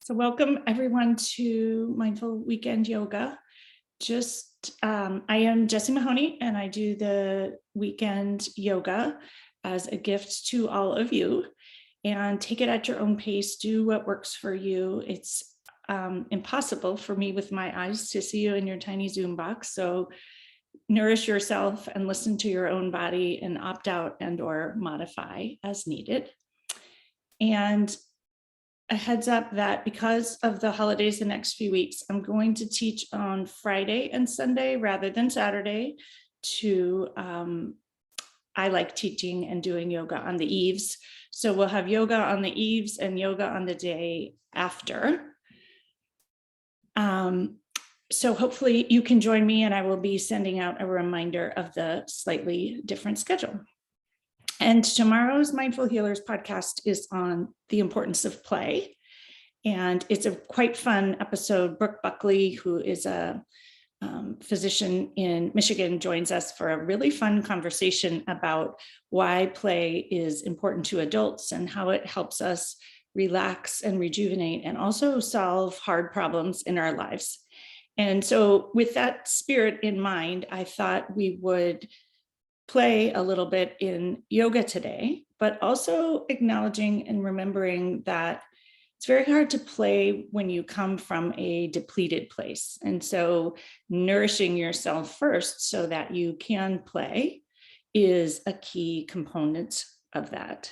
So welcome everyone to Mindful Weekend Yoga. I am Jessie Mahoney and I do the weekend yoga as a gift to all of you, and take it at your own pace. Do what works for you. It's impossible for me with my eyes to see you in your tiny Zoom box. So nourish yourself and listen to your own body and opt out and or modify as needed. And a heads up that because of the holidays the next few weeks, I'm going to teach on Friday and Sunday rather than Saturday. I like teaching and doing yoga on the eves. So we'll have yoga on the eves and yoga on the day after. So hopefully you can join me, and I will be sending out a reminder of the slightly different schedule. And tomorrow's Mindful Healers podcast is on the importance of play. And it's a quite fun episode. Brooke Buckley, who is a physician in Michigan, joins us for a really fun conversation about why play is important to adults and how it helps us relax and rejuvenate and also solve hard problems in our lives. And so with that spirit in mind, I thought we would play a little bit in yoga today, but also acknowledging and remembering that it's very hard to play when you come from a depleted place. And so nourishing yourself first so that you can play is a key component of that.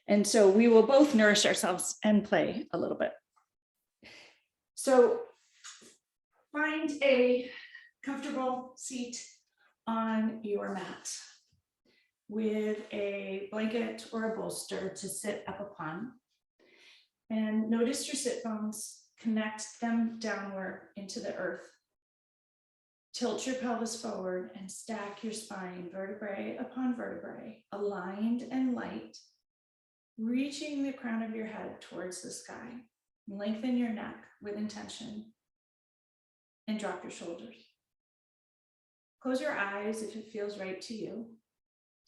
And so we will both nourish ourselves and play a little bit. So find a comfortable seat on your mat with a blanket or a bolster to sit up upon. And notice your sit bones, connect them downward into the earth. Tilt your pelvis forward and stack your spine vertebrae upon vertebrae, aligned and light, reaching the crown of your head towards the sky. Lengthen your neck with intention and drop your shoulders. Close your eyes if it feels right to you.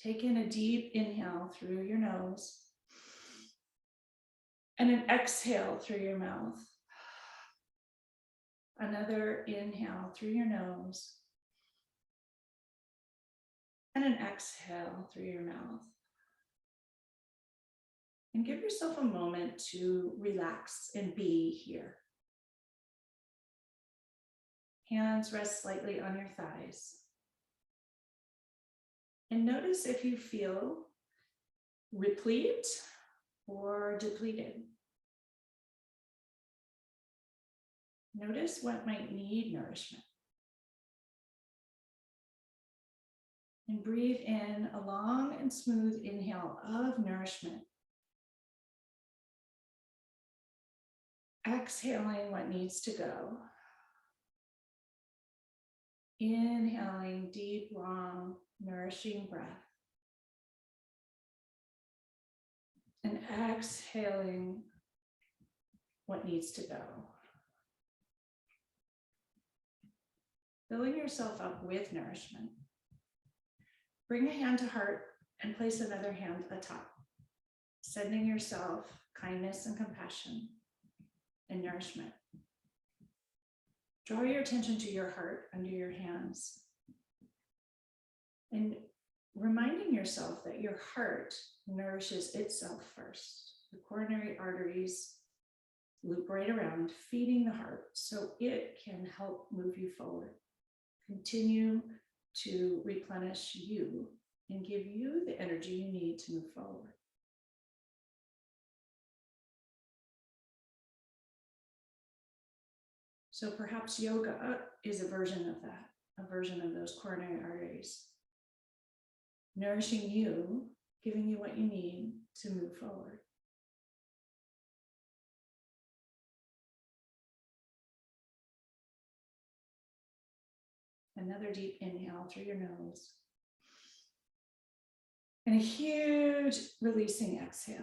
Take in a deep inhale through your nose and an exhale through your mouth. Another inhale through your nose and an exhale through your mouth. And give yourself a moment to relax and be here. Hands rest slightly on your thighs. And notice if you feel replete or depleted. Notice what might need nourishment. And breathe in a long and smooth inhale of nourishment. Exhaling what needs to go. Inhaling deep, long, nourishing breath. And exhaling what needs to go. Filling yourself up with nourishment. Bring a hand to heart and place another hand atop, sending yourself kindness and compassion and nourishment. Draw your attention to your heart under your hands and reminding yourself that your heart nourishes itself first. The coronary arteries loop right around, feeding the heart so it can help move you forward. Continue to replenish you and give you the energy you need to move forward. So perhaps yoga is a version of that, a version of those coronary arteries, nourishing you, giving you what you need to move forward. Another deep inhale through your nose. And a huge releasing exhale.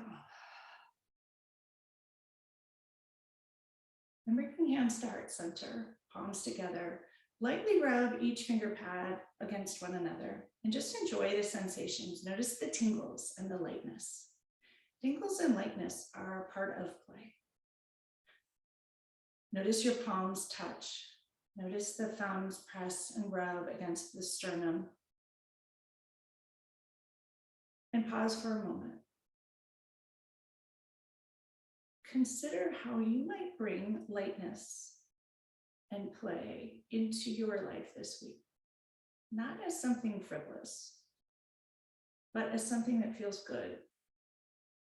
And bringing hands to heart center, palms together. Lightly rub each finger pad against one another and just enjoy the sensations. Notice the tingles and the lightness. Tingles and lightness are part of play. Notice your palms touch. Notice the thumbs press and rub against the sternum. And pause for a moment. Consider how you might bring lightness and play into your life this week. Not as something frivolous, but as something that feels good.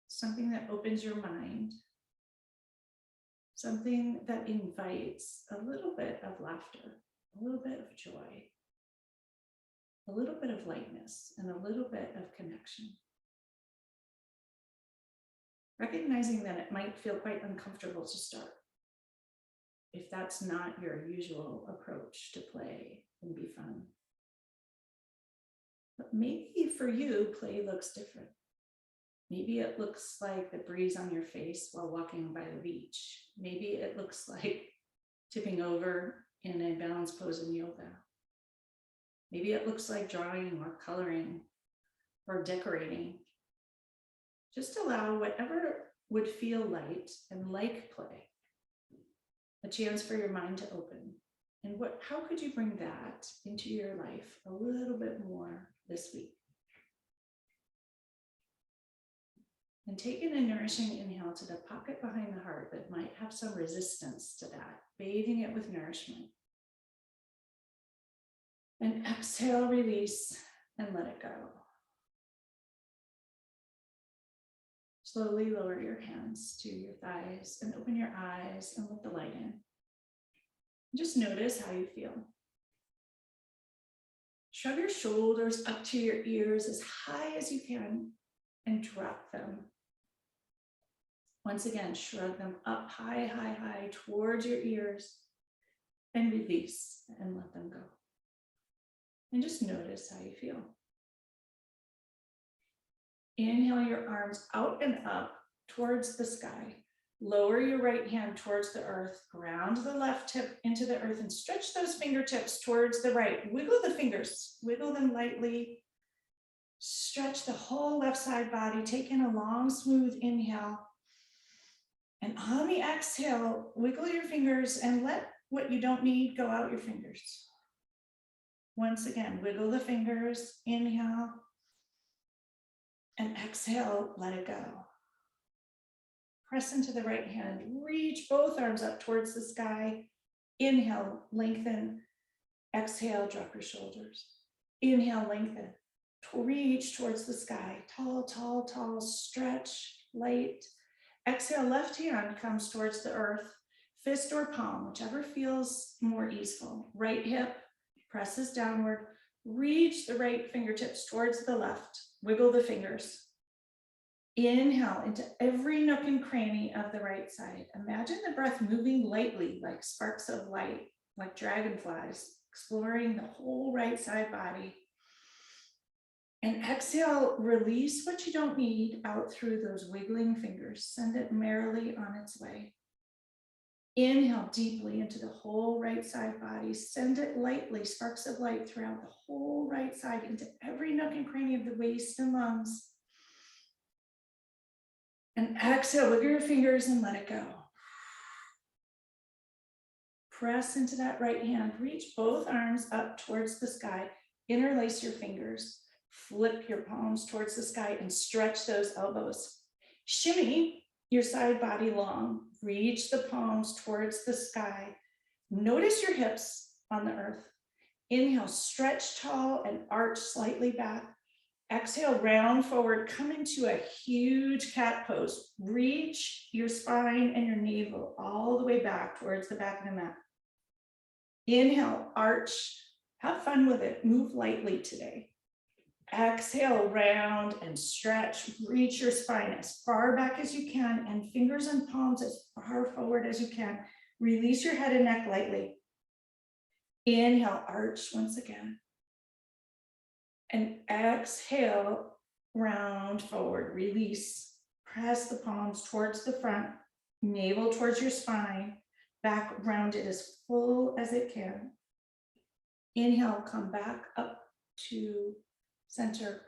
Something that opens your mind. Something that invites a little bit of laughter, a little bit of joy, a little bit of lightness, and a little bit of connection. Recognizing that it might feel quite uncomfortable to start, if that's not your usual approach to play and be fun. But maybe for you, play looks different. Maybe it looks like the breeze on your face while walking by the beach. Maybe it looks like tipping over in a balanced pose in yoga. Maybe it looks like drawing or coloring or decorating. Just allow whatever would feel light and like play, a chance for your mind to open. And how could you bring that into your life a little bit more this week? And take in a nourishing inhale to the pocket behind the heart that might have some resistance to that, bathing it with nourishment. And exhale, release, and let it go. Slowly lower your hands to your thighs and open your eyes and let the light in. Just notice how you feel. Shrug your shoulders up to your ears as high as you can and drop them. Once again, shrug them up high, high, high towards your ears and release and let them go. And just notice how you feel. Inhale your arms out and up towards the sky. Lower your right hand towards the earth, ground the left hip into the earth and stretch those fingertips towards the right. Wiggle the fingers, wiggle them lightly. Stretch the whole left side body. Take in a long, smooth inhale. And on the exhale, wiggle your fingers and let what you don't need go out your fingers. Once again, wiggle the fingers, inhale, and exhale, let it go. Press into the right hand, reach both arms up towards the sky. Inhale, lengthen. Exhale, drop your shoulders. Inhale, lengthen. Reach towards the sky. Tall, tall, tall, stretch, light. Exhale, left hand comes towards the earth. Fist or palm, whichever feels more easeful. Right hip presses downward. Reach the right fingertips towards the left. Wiggle the fingers. Inhale into every nook and cranny of the right side. Imagine the breath moving lightly like sparks of light, like dragonflies, exploring the whole right side body. And exhale, release what you don't need out through those wiggling fingers. Send it merrily on its way. Inhale deeply into the whole right side body. Send it lightly, sparks of light throughout the whole right side into every nook and cranny of the waist and lungs. And exhale, wiggle your fingers and let it go. Press into that right hand. Reach both arms up towards the sky. Interlace your fingers. Flip your palms towards the sky and stretch those elbows. Shimmy your side body long. Reach the palms towards the sky. Notice your hips on the earth. Inhale, stretch tall and arch slightly back. Exhale, round forward, come into a huge cat pose. Reach your spine and your navel all the way back towards the back of the mat. Inhale, arch, have fun with it. Move lightly today. Exhale, round and stretch. Reach your spine as far back as you can and fingers and palms as far forward as you can. Release your head and neck lightly. Inhale, arch once again. And exhale, round forward, release. Press the palms towards the front, navel towards your spine, back rounded as full as it can. Inhale, come back up to center.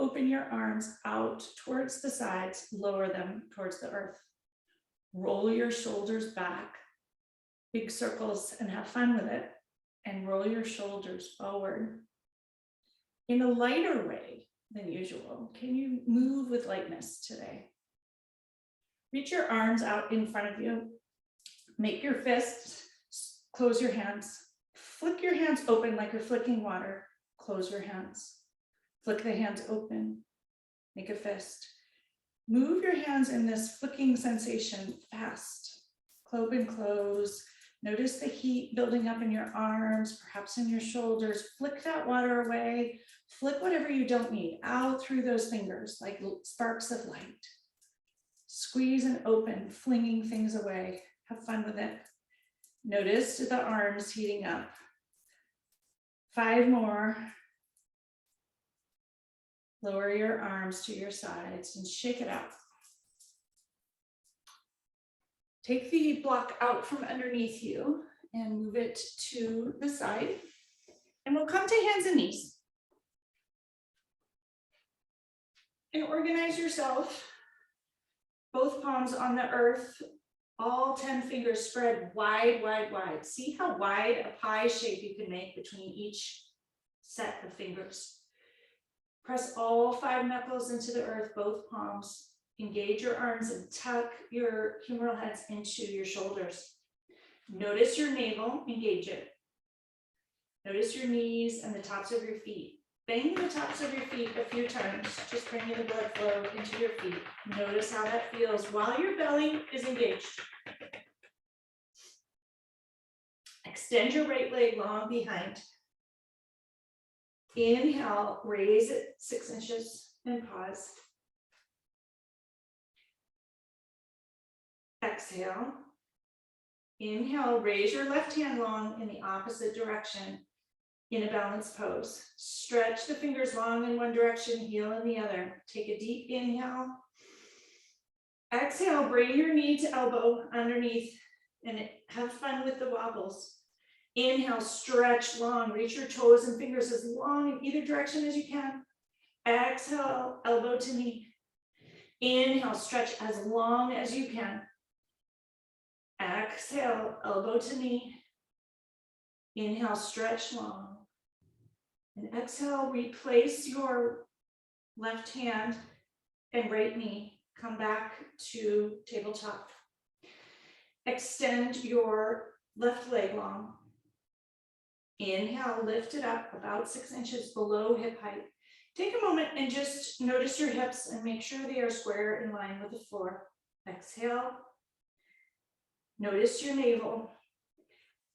Open your arms out towards the sides, lower them towards the earth. Roll your shoulders back. big circles and have fun with it, and roll your shoulders forward. In a lighter way than usual, can you move with lightness today? Reach your arms out in front of you. Make your fists, close your hands. Flick your hands open like you're flicking water. Close your hands. Flick the hands open. Make a fist. Move your hands in this flicking sensation fast. Open, close. Notice the heat building up in your arms, perhaps in your shoulders. Flick that water away. Flick whatever you don't need out through those fingers like sparks of light. Squeeze and open, flinging things away. Have fun with it. Notice the arms heating up. 5 more. Lower your arms to your sides and shake it out. Take the block out from underneath you and move it to the side. And we'll come to hands and knees. And organize yourself. Both palms on the earth, all 10 fingers spread wide, wide, wide. See how wide a pie shape you can make between each set of fingers. Press all 5 knuckles into the earth, both palms. Engage your arms and tuck your humeral heads into your shoulders. Notice your navel, engage it. Notice your knees and the tops of your feet. Bang the tops of your feet a few times, just bringing the blood flow into your feet. Notice how that feels while your belly is engaged. Extend your right leg long behind. Inhale, raise it 6 inches and pause. Exhale. Inhale, raise your left hand long in the opposite direction in a balanced pose. Stretch the fingers long in one direction, heel in the other. Take a deep inhale. Exhale, bring your knee to elbow underneath and have fun with the wobbles. Inhale, stretch long, reach your toes and fingers as long in either direction as you can. Exhale, elbow to knee. Inhale, stretch as long as you can. Exhale, elbow to knee. Inhale, stretch long. And exhale, replace your left hand and right knee. Come back to tabletop. Extend your left leg long. Inhale, lift it up about 6 inches below hip height. Take a moment and just notice your hips and make sure they are square in line with the floor. Exhale. Notice your navel.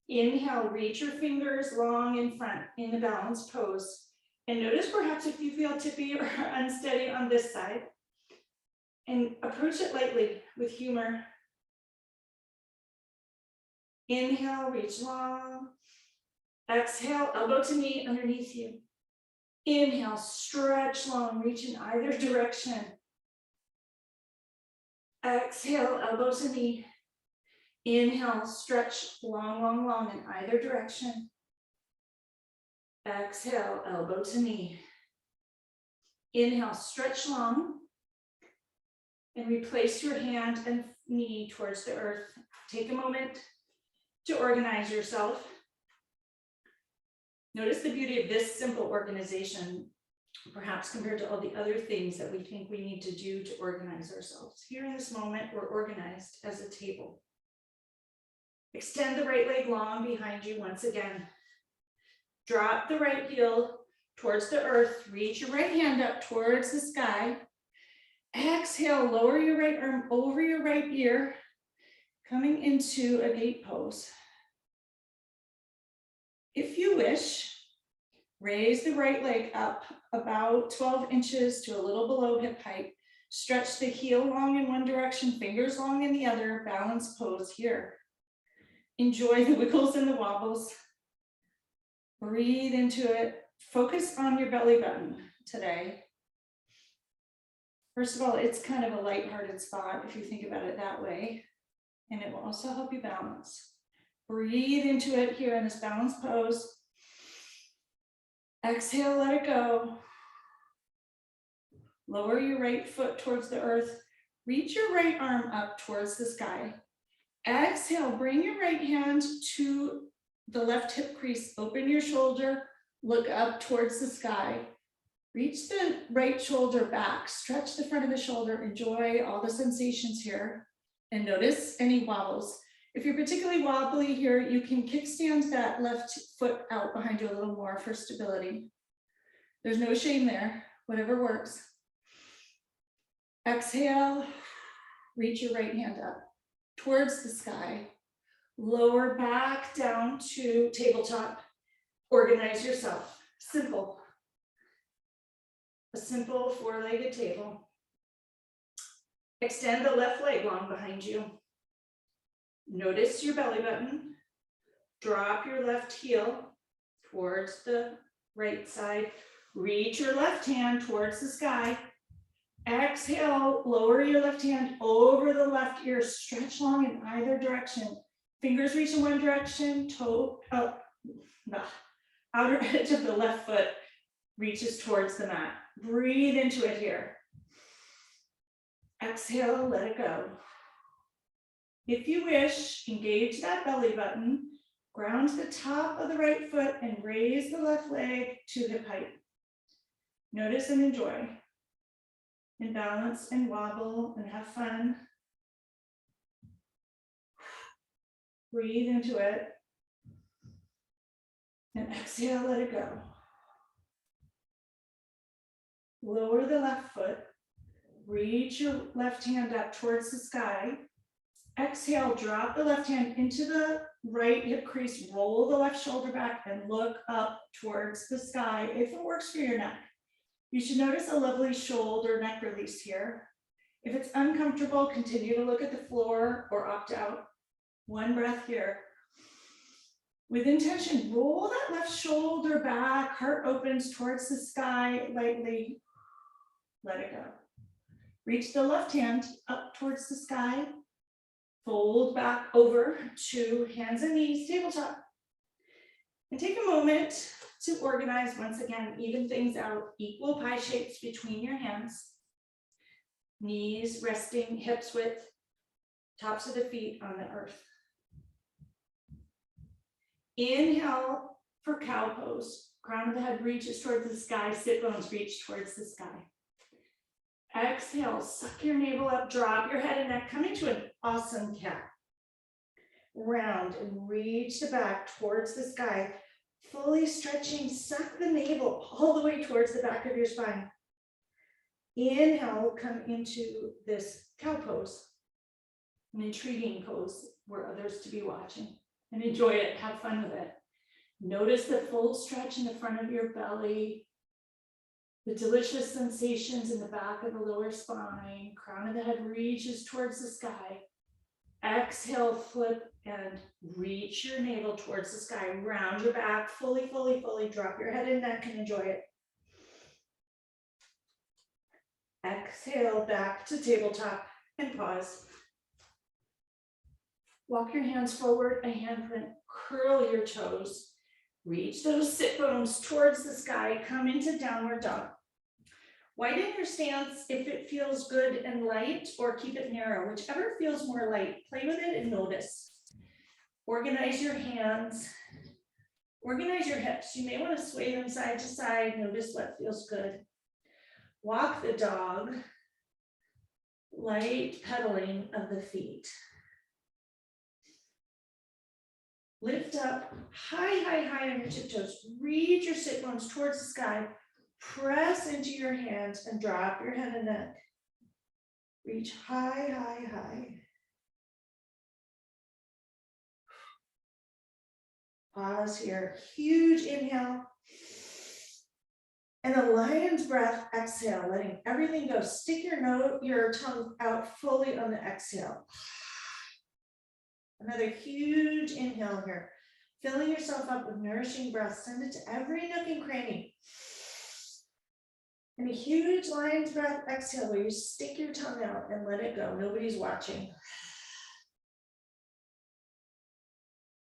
Inhale, reach your fingers long in front in a balanced pose. And notice perhaps if you feel tippy or unsteady on this side. And approach it lightly with humor. Inhale, reach long. Exhale, elbow to knee underneath you. Inhale, stretch long, reach in either direction. Exhale, elbow to knee. Inhale, stretch long, long, long in either direction. Exhale, elbow to knee. Inhale, stretch long. And replace your hand and knee towards the earth. Take a moment to organize yourself. Notice the beauty of this simple organization, perhaps compared to all the other things that we think we need to do to organize ourselves. Here in this moment, we're organized as a table. Extend the right leg long behind you once again. Drop the right heel towards the earth. Reach your right hand up towards the sky. Exhale, lower your right arm over your right ear, coming into a gate pose. If you wish, raise the right leg up about 12 inches to a little below hip height. Stretch the heel long in one direction, fingers long in the other, balanced pose here. Enjoy the wiggles and the wobbles. Breathe into it. Focus on your belly button today. First of all, it's kind of a lighthearted spot if you think about it that way, and it will also help you balance. Breathe into it here in this balanced pose. Exhale, let it go. Lower your right foot towards the earth. Reach your right arm up towards the sky. Exhale, bring your right hand to the left hip crease, open your shoulder, look up towards the sky. Reach the right shoulder back, stretch the front of the shoulder, enjoy all the sensations here, and notice any wobbles. If you're particularly wobbly here, you can kickstand that left foot out behind you a little more for stability. There's no shame there, whatever works. Exhale, reach your right hand up towards the sky. Lower back down to tabletop. Organize yourself. Simple. A simple four-legged table. Extend the left leg long behind you. Notice your belly button. Drop your left heel towards the right side. Reach your left hand towards the sky. Exhale, lower your left hand over the left ear. Stretch long in either direction. Fingers reach in one direction, outer edge of the left foot reaches towards the mat. Breathe into it here. Exhale, let it go. If you wish, engage that belly button, ground the top of the right foot and raise the left leg to hip height. Notice and enjoy. And balance and wobble and have fun. Breathe into it. And exhale, let it go. Lower the left foot. Reach your left hand up towards the sky. Exhale, drop the left hand into the right hip crease, roll the left shoulder back and look up towards the sky if it works for your neck. You should notice a lovely shoulder neck release here. If it's uncomfortable, continue to look at the floor or opt out. One breath here. With intention, roll that left shoulder back, heart opens towards the sky lightly. Let it go. Reach the left hand up towards the sky. Fold back over to hands and knees, tabletop. And take a moment to organize once again, even things out, equal pie shapes between your hands. Knees resting, hips width, tops of the feet on the earth. Inhale for cow pose. Crown of the head reaches towards the sky, sit bones reach towards the sky. Exhale, suck your navel up, drop your head and neck, come into an awesome cat. Round and reach the back towards the sky, fully stretching, suck the navel all the way towards the back of your spine. Inhale, come into this cow pose, an intriguing pose where others to be watching, and enjoy it, have fun with it. Notice the full stretch in the front of your belly, the delicious sensations in the back of the lower spine, crown of the head reaches towards the sky. Exhale, flip and reach your navel towards the sky. Round your back, fully, drop your head and neck and enjoy it. Exhale, back to tabletop and pause. Walk your hands forward, a handprint, curl your toes. Reach those sit bones towards the sky, come into downward dog. Widen your stance if it feels good and light, or keep it narrow, whichever feels more light. Play with it and notice. Organize your hands, organize your hips. You may want to sway them side to side, notice what feels good. Walk the dog, light pedaling of the feet. Lift up high on your tiptoes. Reach your sit bones towards the sky. Press into your hands and drop your head and neck. Reach high. Pause here. Huge inhale. And a lion's breath, exhale, letting everything go. Stick your tongue out fully on the exhale. Another huge inhale here. Filling yourself up with nourishing breath. Send it to every nook and cranny. And a huge lion's breath, exhale, where you stick your tongue out and let it go. Nobody's watching.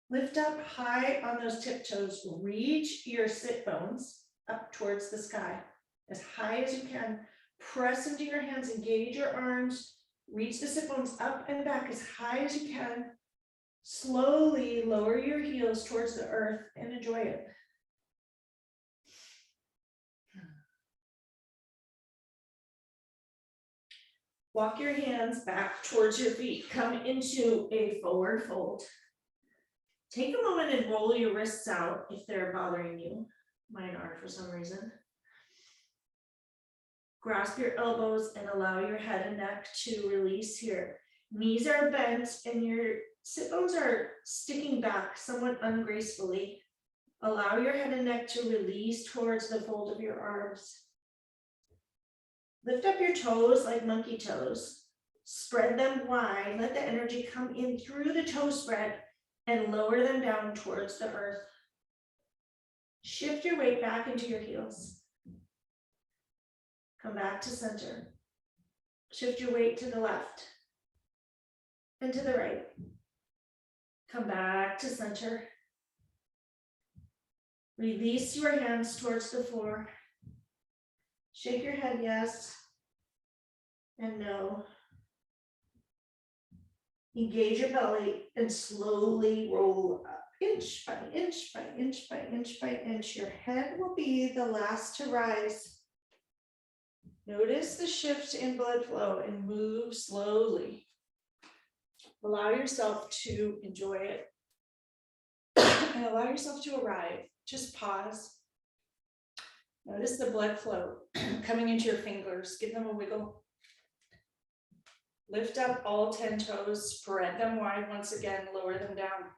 Lift up high on those tiptoes. Reach your sit bones up towards the sky as high as you can. Press into your hands, engage your arms. Reach the sit bones up and back as high as you can. Slowly lower your heels towards the earth and enjoy it. Walk your hands back towards your feet. Come into a forward fold. Take a moment and roll your wrists out if they're bothering you. Mine are for some reason. Grasp your elbows and allow your head and neck to release here. Knees are bent and your sit bones are sticking back somewhat ungracefully. Allow your head and neck to release towards the fold of your arms. Lift up your toes like monkey toes. Spread them wide. Let the energy come in through the toe spread and lower them down towards the earth. Shift your weight back into your heels. Come back to center. Shift your weight to the left and to the right. Come back to center. Release your hands towards the floor. Shake your head yes and no. Engage your belly and slowly roll up, inch by inch by inch by inch by inch. Your head will be the last to rise. Notice the shift in blood flow and move slowly. Allow yourself to enjoy it and allow yourself to arrive. Just pause. Notice the blood flow coming into your fingers. Give them a wiggle. Lift up all 10 toes, spread them wide once again, lower them down.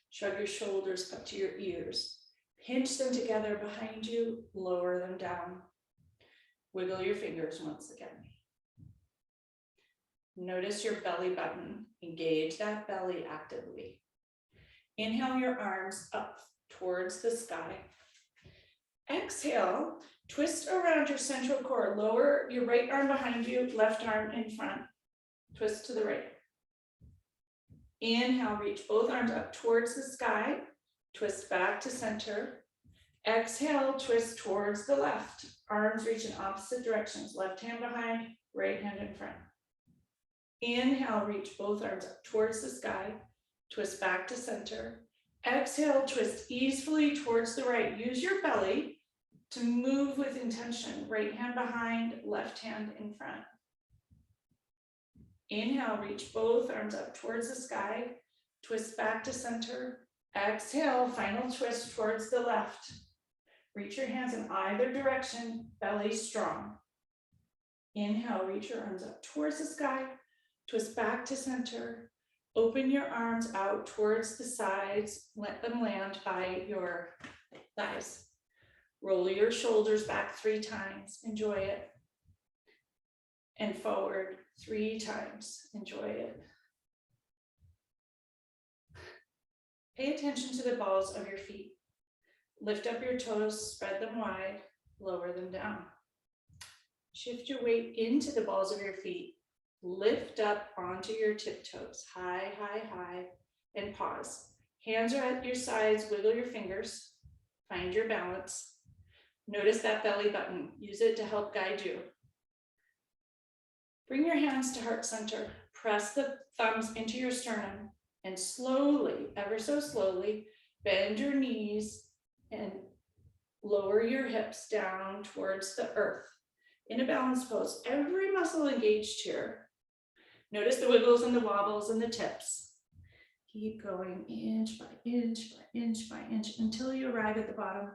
Shrug your shoulders up to your ears. Pinch them together behind you, lower them down. Wiggle your fingers once again. Notice your belly button. Engage that belly actively. Inhale your arms up towards the sky. Exhale, twist around your central core. Lower your right arm behind you, left arm in front. Twist to the right. Inhale, reach both arms up towards the sky. Twist back to center. Exhale, twist towards the left. Arms reach in opposite directions. Left hand behind, right hand in front. Inhale, reach both arms up towards the sky. Twist back to center. Exhale, twist easily towards the right. Use your belly to move with intention. Right hand behind, left hand in front. Inhale, reach both arms up towards the sky. Twist back to center. Exhale, final twist towards the left. Reach your hands in either direction, belly strong. Inhale, reach your arms up towards the sky. Twist back to center. Open your arms out towards the sides. Let them land by your thighs. Roll your shoulders back 3 times. Enjoy it. And forward 3 times. Enjoy it. Pay attention to the balls of your feet. Lift up your toes, spread them wide, lower them down. Shift your weight into the balls of your feet. Lift up onto your tiptoes, high, high, high, and pause. Hands are at your sides, wiggle your fingers, find your balance. Notice that belly button, use it to help guide you. Bring your hands to heart center, press the thumbs into your sternum, and slowly, ever so slowly, bend your knees and lower your hips down towards the earth. In a balanced pose, every muscle engaged here. Notice the wiggles and the wobbles and the tips. Keep going inch by inch by inch by inch until you arrive at the bottom.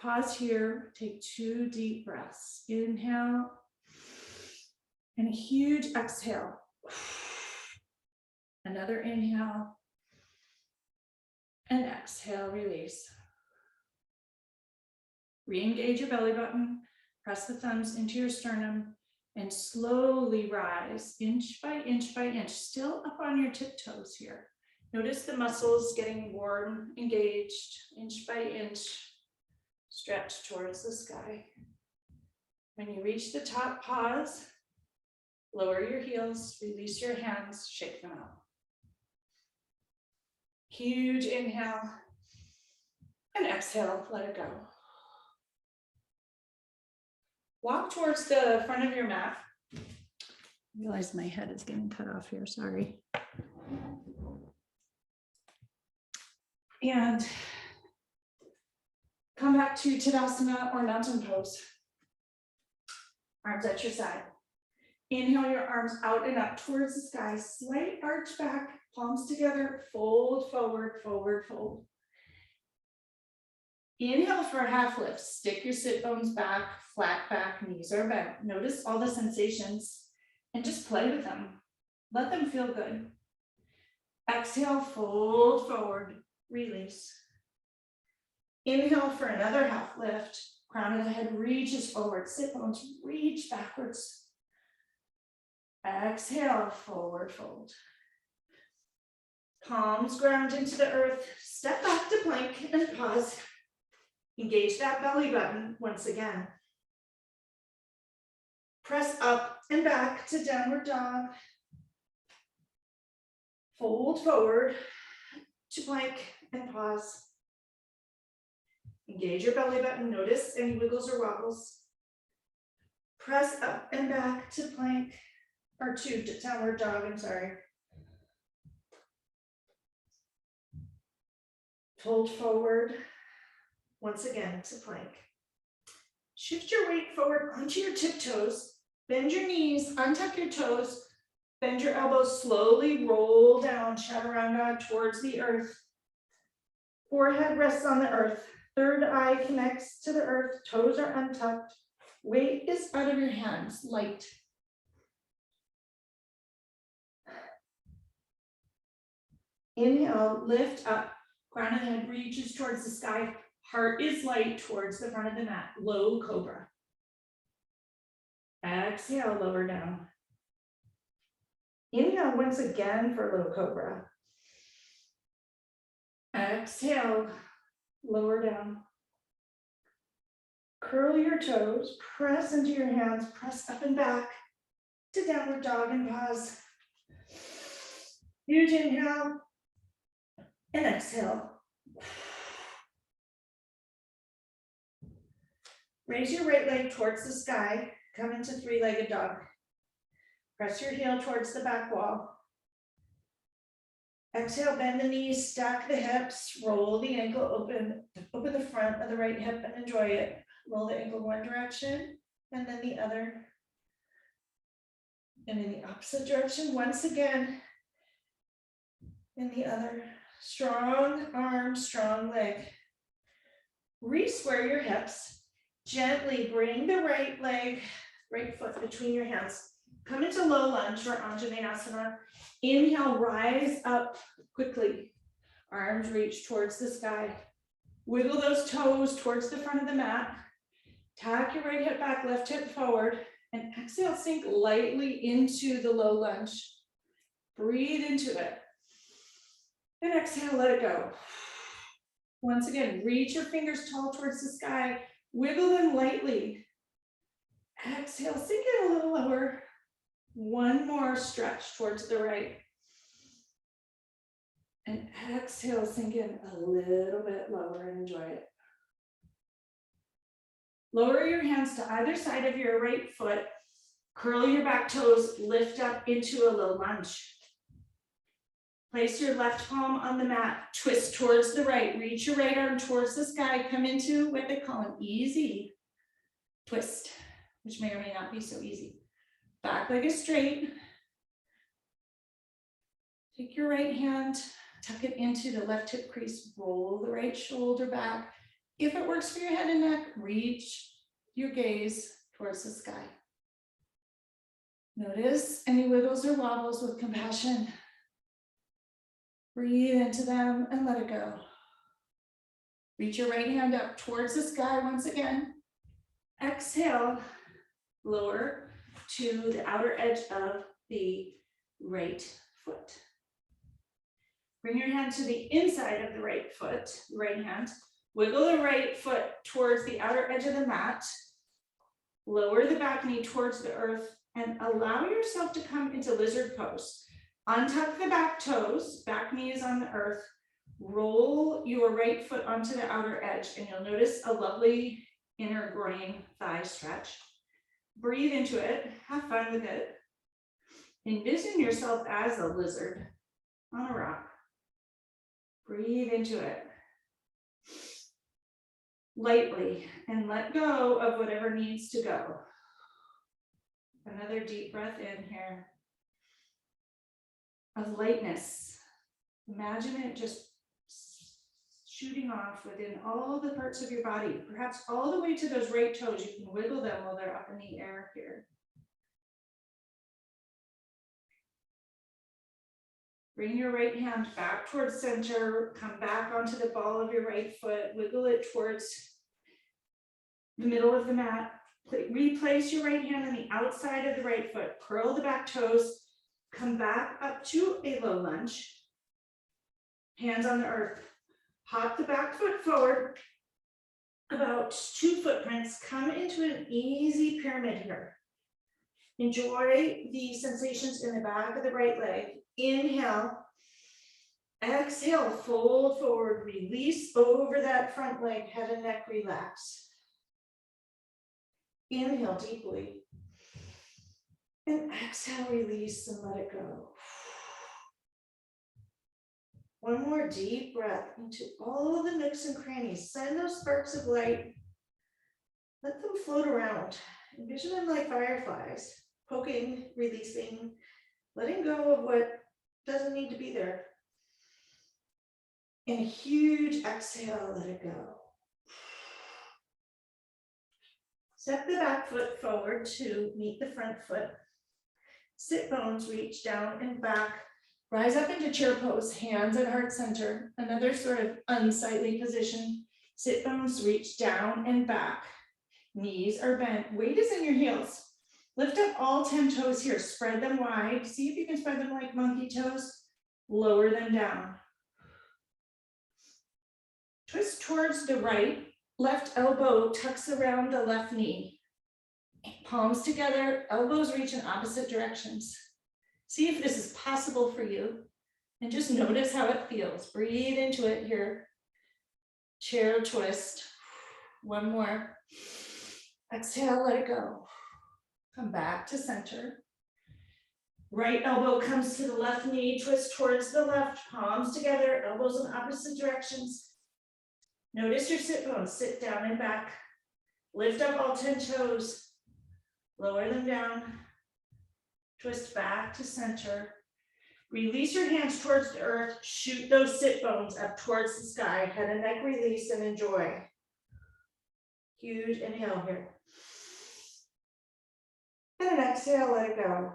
Pause here, take 2 deep breaths. Inhale and a huge exhale. Another inhale and exhale, release. Re-engage your belly button, press the thumbs into your sternum, and slowly rise inch by inch by inch, still up on your tiptoes here. Notice the muscles getting warm, engaged, inch by inch, stretch towards the sky. When you reach the top, pause, lower your heels, release your hands, shake them out. Huge inhale and exhale, let it go. Walk towards the front of your mat. realize my head is getting cut off here, sorry. And come back to Tadasana or mountain pose. Arms at your side. Inhale your arms out and up towards the sky, slight arch back, palms together, fold forward, forward, fold. Inhale for a half lift, stick your sit bones back, flat back, knees are bent. Notice all the sensations and just play with them. Let them feel good. Exhale, fold forward, release. Inhale for another half lift, crown of the head reaches forward, sit bones reach backwards. Exhale, forward fold. Palms ground into the earth, step back to plank and pause. Engage that belly button once again. Press up and back to downward dog. Fold forward to plank and pause. Engage your belly button. Notice any wiggles or wobbles. Press up and back to plank or to downward dog, I'm sorry. Fold forward once again to plank. Shift your weight forward onto your tiptoes. Bend your knees, untuck your toes, bend your elbows, slowly roll down, chaturanga towards the earth. Forehead rests on the earth. Third eye connects to the earth. Toes are untucked. Weight is out of your hands, light. Inhale, lift up. Crown of the head reaches towards the sky. Heart is light towards the front of the mat. Low cobra. Exhale, lower down. Inhale once again for low cobra. Exhale, lower down. Curl your toes, press into your hands, press up and back to downward dog and pause. Huge inhale and exhale. Raise your right leg towards the sky, come into three-legged dog. Press your heel towards the back wall. Exhale, bend the knees, stack the hips, roll the ankle open the front of the right hip and enjoy it. Roll the ankle one direction and then the other. And in the opposite direction, once again, in the other. Strong arm, strong leg. Re-square your hips. Gently bring the right leg, right foot between your hands. Come into low lunge or Anjaneyasana. Inhale, rise up quickly. Arms reach towards the sky. Wiggle those toes towards the front of the mat. Tack your right hip back, left hip forward. And exhale, sink lightly into the low lunge. Breathe into it. And exhale, let it go. Once again, reach your fingers tall towards the sky. Wiggle them lightly. Exhale, sink it a little lower. One more stretch towards the right. And exhale, sink in a little bit lower and enjoy it. Lower your hands to either side of your right foot. Curl your back toes, lift up into a low lunge. Place your left palm on the mat, twist towards the right, reach your right arm towards the sky, come into what they call an easy twist, which may or may not be so easy. Back leg is straight. Take your right hand, tuck it into the left hip crease, roll the right shoulder back. If it works for your head and neck, reach your gaze towards the sky. Notice any wiggles or wobbles with compassion. Breathe into them and let it go. Reach your right hand up towards the sky once again. Exhale, lower to the outer edge of the right foot. Bring your hand to the inside of the right foot, right hand. Wiggle the right foot towards the outer edge of the mat. Lower the back knee towards the earth and allow yourself to come into lizard pose. Untuck the back toes, back knee is on the earth. Roll your right foot onto the outer edge and you'll notice a lovely inner groin thigh stretch. Breathe into it, have fun with it. Envision yourself as a lizard on a rock. Breathe into it lightly and let go of whatever needs to go. Another deep breath in here of lightness. Imagine it just shooting off within all the parts of your body, perhaps all the way to those right toes. You can wiggle them while they're up in the air here. Bring your right hand back towards center, come back onto the ball of your right foot, wiggle it towards the middle of the mat. Replace your right hand on the outside of the right foot, curl the back toes, come back up to a low lunge, hands on the earth. Hop the back foot forward, about 2 footprints, come into an easy pyramid here. Enjoy the sensations in the back of the right leg. Inhale, exhale, fold forward, release over that front leg, head and neck relax. Inhale deeply, and exhale, release and let it go. One more deep breath into all the nooks and crannies. Send those sparks of light. Let them float around. Envision them like fireflies, poking, releasing, letting go of what doesn't need to be there. And a huge exhale, let it go. Step the back foot forward to meet the front foot. Sit bones reach down and back. Rise up into chair pose, hands at heart center. Another sort of unsightly position. Sit bones reach down and back. Knees are bent. Weight is in your heels. Lift up all 10 toes here. Spread them wide. See if you can spread them like monkey toes. Lower them down. Twist towards the right. Left elbow tucks around the left knee. Palms together, elbows reach in opposite directions. See if this is possible for you. And just notice how it feels. Breathe into it here. Chair twist. One more. Exhale, let it go. Come back to center. Right elbow comes to the left knee, twist towards the left, palms together, elbows in opposite directions. Notice your sit bones, sit down and back. Lift up all 10 toes. Lower them down. Twist back to center. Release your hands towards the earth. Shoot those sit bones up towards the sky. Head and neck release and enjoy. Huge inhale here. And an exhale, let it go.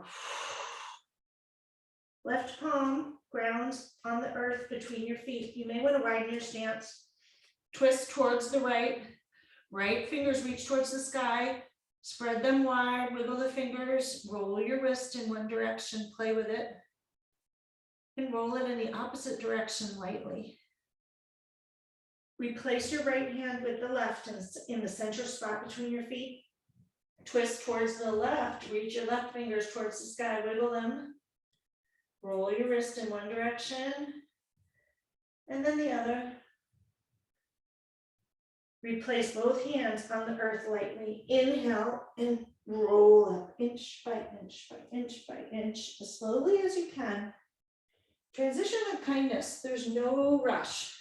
Left palm grounds on the earth between your feet. You may want to widen your stance. Twist towards the right. Right fingers reach towards the sky. Spread them wide, wiggle the fingers, roll your wrist in one direction, play with it. And roll it in the opposite direction lightly. Replace your right hand with the left in the center spot between your feet. Twist towards the left, reach your left fingers towards the sky, wiggle them. Roll your wrist in one direction, and then the other. Replace both hands on the earth lightly. Inhale and roll up inch by inch by inch by inch, as slowly as you can. Transition with kindness. There's no rush.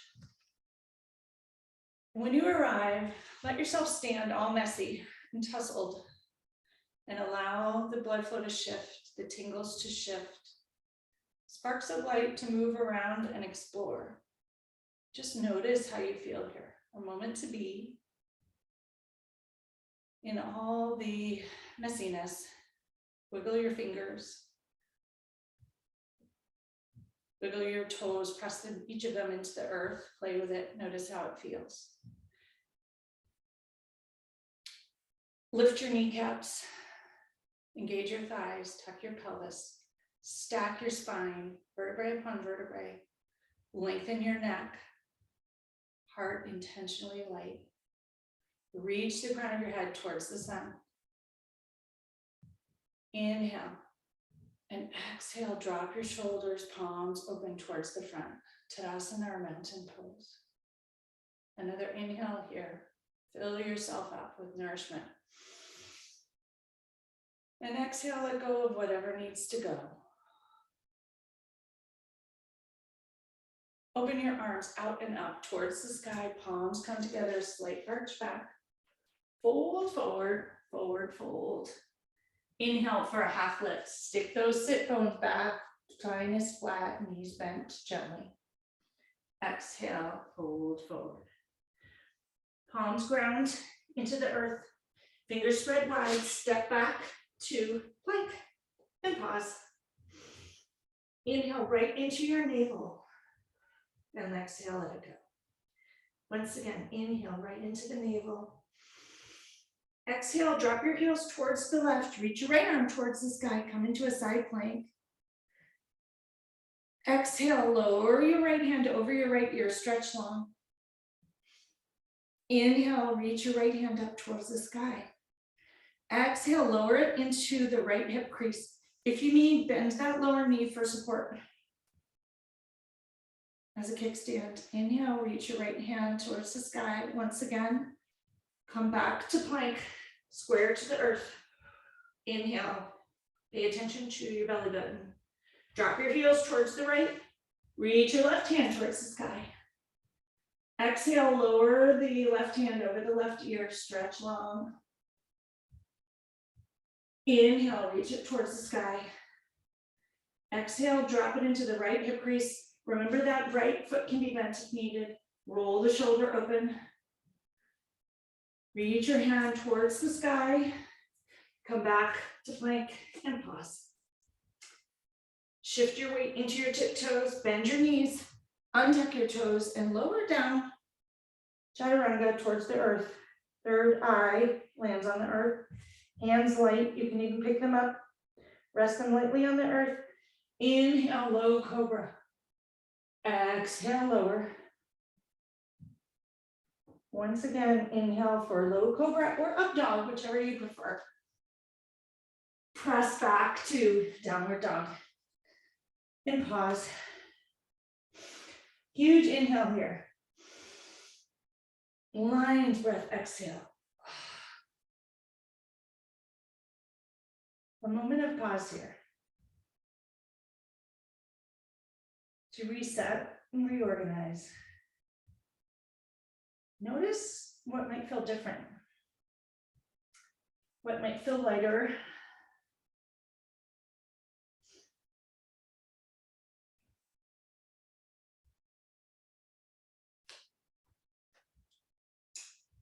When you arrive, let yourself stand all messy and tussled and allow the blood flow to shift, the tingles to shift, sparks of light to move around and explore. Just notice how you feel here. A moment to be in all the messiness. Wiggle your fingers. Wiggle your toes, press them, each of them into the earth, play with it, notice how it feels. Lift your kneecaps, engage your thighs, tuck your pelvis, stack your spine, vertebrae upon vertebrae, lengthen your neck, heart intentionally light. Reach the crown of your head towards the sun. Inhale. And exhale, drop your shoulders, palms open towards the front. Tadasana or mountain pose. Another inhale here. Fill yourself up with nourishment. And exhale, let go of whatever needs to go. Open your arms out and up towards the sky. Palms come together, slight arch back. Fold forward, forward, fold. Inhale for a half lift. Stick those sit bones back. Spine is flat, knees bent gently. Exhale, fold forward. Palms ground into the earth. Fingers spread wide. Step back to plank and pause. Inhale right into your navel. And exhale, let it go. Once again, inhale right into the navel. Exhale, drop your heels towards the left. Reach your right arm towards the sky. Come into a side plank. Exhale, lower your right hand over your right ear. Stretch long. Inhale, reach your right hand up towards the sky. Exhale, lower it into the right hip crease. If you need, bend that lower knee for support. As a kickstand, inhale, reach your right hand towards the sky. Once again, come back to plank, square to the earth. Inhale, pay attention to your belly button. Drop your heels towards the right. Reach your left hand towards the sky. Exhale, lower the left hand over the left ear, stretch long. Inhale, reach it towards the sky. Exhale, drop it into the right hip crease. Remember that right foot can be bent if needed. Roll the shoulder open. Reach your hand towards the sky. Come back to plank and pause. Shift your weight into your tiptoes, bend your knees, untuck your toes, and lower down. Chaturanga towards the earth. Third eye lands on the earth. Hands light, you can even pick them up. Rest them lightly on the earth. Inhale, low cobra. Exhale, lower. Once again, inhale for low cobra or up dog, whichever you prefer. Press back to downward dog. And pause. Huge inhale here. Lion's breath, exhale. A moment of pause here. To reset and reorganize. Notice what might feel different. What might feel lighter.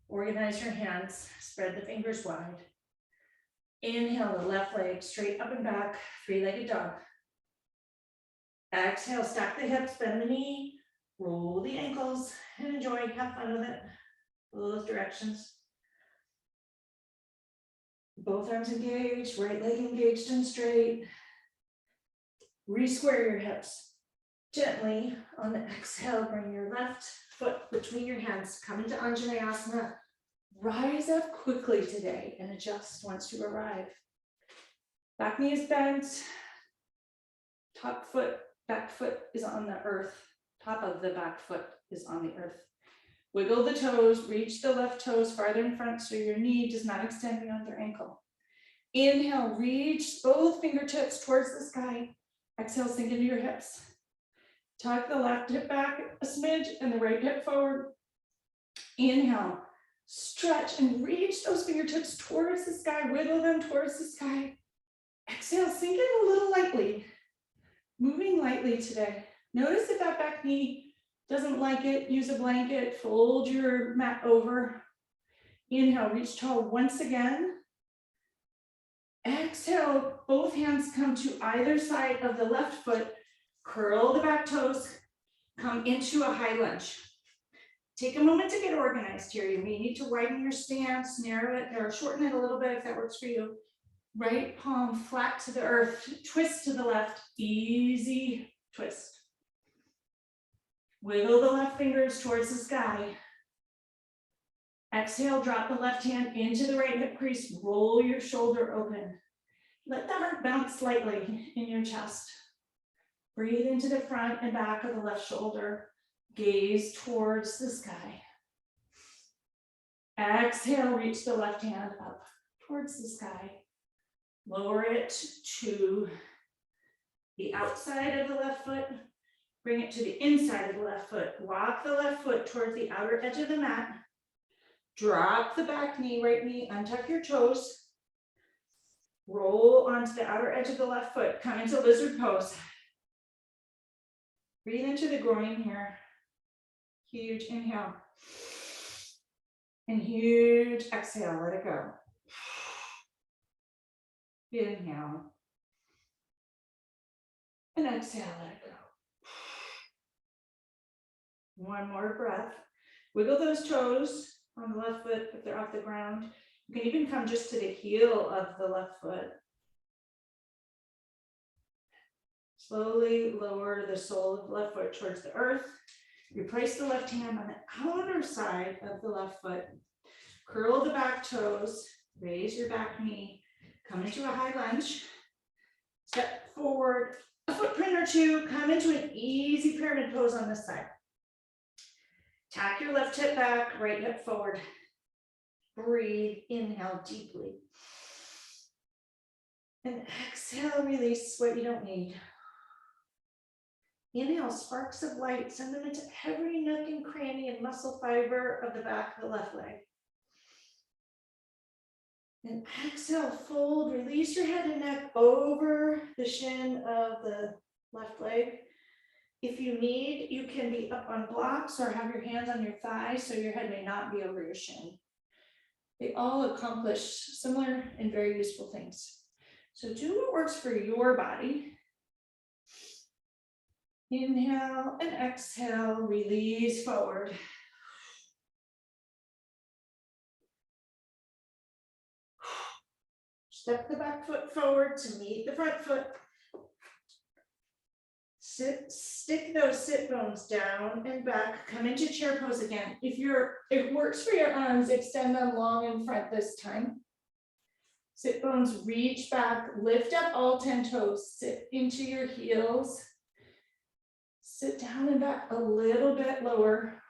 Organize your hands, spread the fingers wide. Inhale the left leg straight up and back, three-legged dog. Exhale, stack the hips, bend the knee, roll the ankles, and enjoy, have fun with it. Both directions. Both arms engaged, right leg engaged and straight. Re-square your hips. Gently, on the exhale, bring your left foot between your hands, come into Anjaneyasana. Rise up quickly today and adjust once you arrive. Back knee is bent. Top foot, back foot is on the earth. Top of the back foot is on the earth. Wiggle the toes, reach the left toes farther in front so your knee does not extend beyond your ankle. Inhale, reach both fingertips towards the sky. Exhale, sink into your hips. Tuck the left hip back a smidge and the right hip forward. Inhale, stretch and reach those fingertips towards the sky. Wiggle them towards the sky. Exhale, sink in a little lightly. Moving lightly today. Notice if that back knee doesn't like it, use a blanket, fold your mat over. Inhale, reach tall once again. Exhale, both hands come to either side of the left foot. Curl the back toes, come into a high lunge. Take a moment to get organized here. You may need to widen your stance, narrow it, or shorten it a little bit if that works for you. Right palm flat to the earth, twist to the left, easy twist. Wiggle the left fingers towards the sky. Exhale, drop the left hand into the right hip crease, roll your shoulder open. Let the heart bounce slightly in your chest. Breathe into the front and back of the left shoulder. Gaze towards the sky. Exhale, reach the left hand up towards the sky. Lower it to the outside of the left foot. Bring it to the inside of the left foot. Walk the left foot towards the outer edge of the mat. Drop the back knee, right knee, untuck your toes. Roll onto the outer edge of the left foot. Come into lizard pose. Breathe into the groin here. Huge inhale. And huge exhale, let it go. Inhale. And exhale, let it go. One more breath. Wiggle those toes on the left foot if they're off the ground. You can even come just to the heel of the left foot. Slowly lower the sole of the left foot towards the earth. Replace the left hand on the outer side of the left foot. Curl the back toes. Raise your back knee. Come into a high lunge. Step forward a footprint or two. Come into an easy pyramid pose on this side. Tack your left hip back, right hip forward. Breathe, inhale deeply. And exhale, release what you don't need. Inhale, sparks of light. Send them into every nook and cranny and muscle fiber of the back of the left leg. And exhale, fold, release your head and neck over the shin of the left leg. If you need, you can be up on blocks or have your hands on your thighs so your head may not be over your shin. They all accomplish similar and very useful things. So do what works for your body. Inhale and exhale, release forward. Step the back foot forward to meet the front foot. Stick those sit bones down and back. Come into chair pose again. If it works for your arms, extend them long in front this time. Sit bones reach back, lift up all 10 toes, sit into your heels. Sit down and back a little bit lower.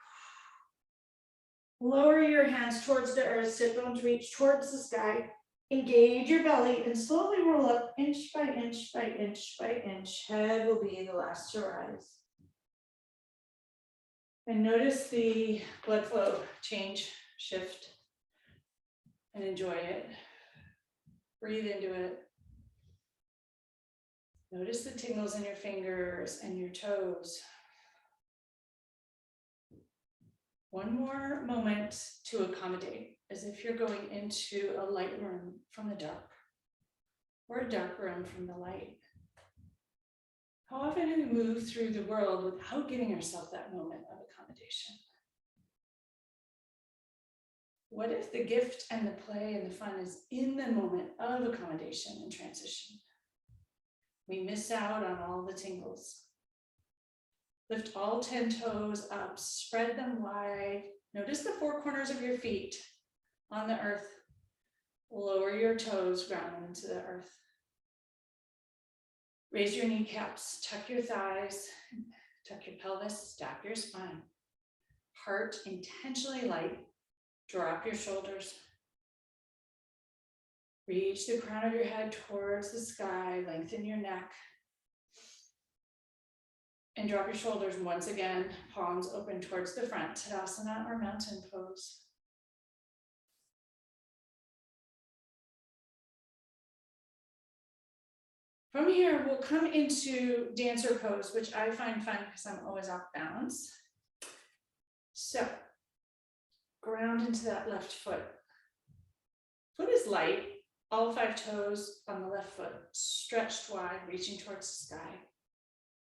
Lower your hands towards the earth, sit bones reach towards the sky. Engage your belly and slowly roll up inch by inch by inch by inch. Head will be the last to rise. And notice the blood flow change, shift, and enjoy it. Breathe into it. Notice the tingles in your fingers and your toes. One more moment to accommodate, as if you're going into a light room from the dark, or a dark room from the light. How often have we moved through the world without giving ourselves that moment of accommodation? What if the gift and the play and the fun is in the moment of accommodation and transition? We miss out on all the tingles. Lift all 10 toes up, spread them wide. Notice the four corners of your feet on the earth. Lower your toes, ground them into the earth. Raise your kneecaps, tuck your thighs, tuck your pelvis, stack your spine. Heart intentionally light. Drop your shoulders. Reach the crown of your head towards the sky, lengthen your neck. And drop your shoulders once again, palms open towards the front, Tadasana or mountain pose. From here, we'll come into dancer pose, which I find fun because I'm always off balance. So, ground into that left foot. Foot is light, all 5 toes on the left foot, stretched wide, reaching towards the sky.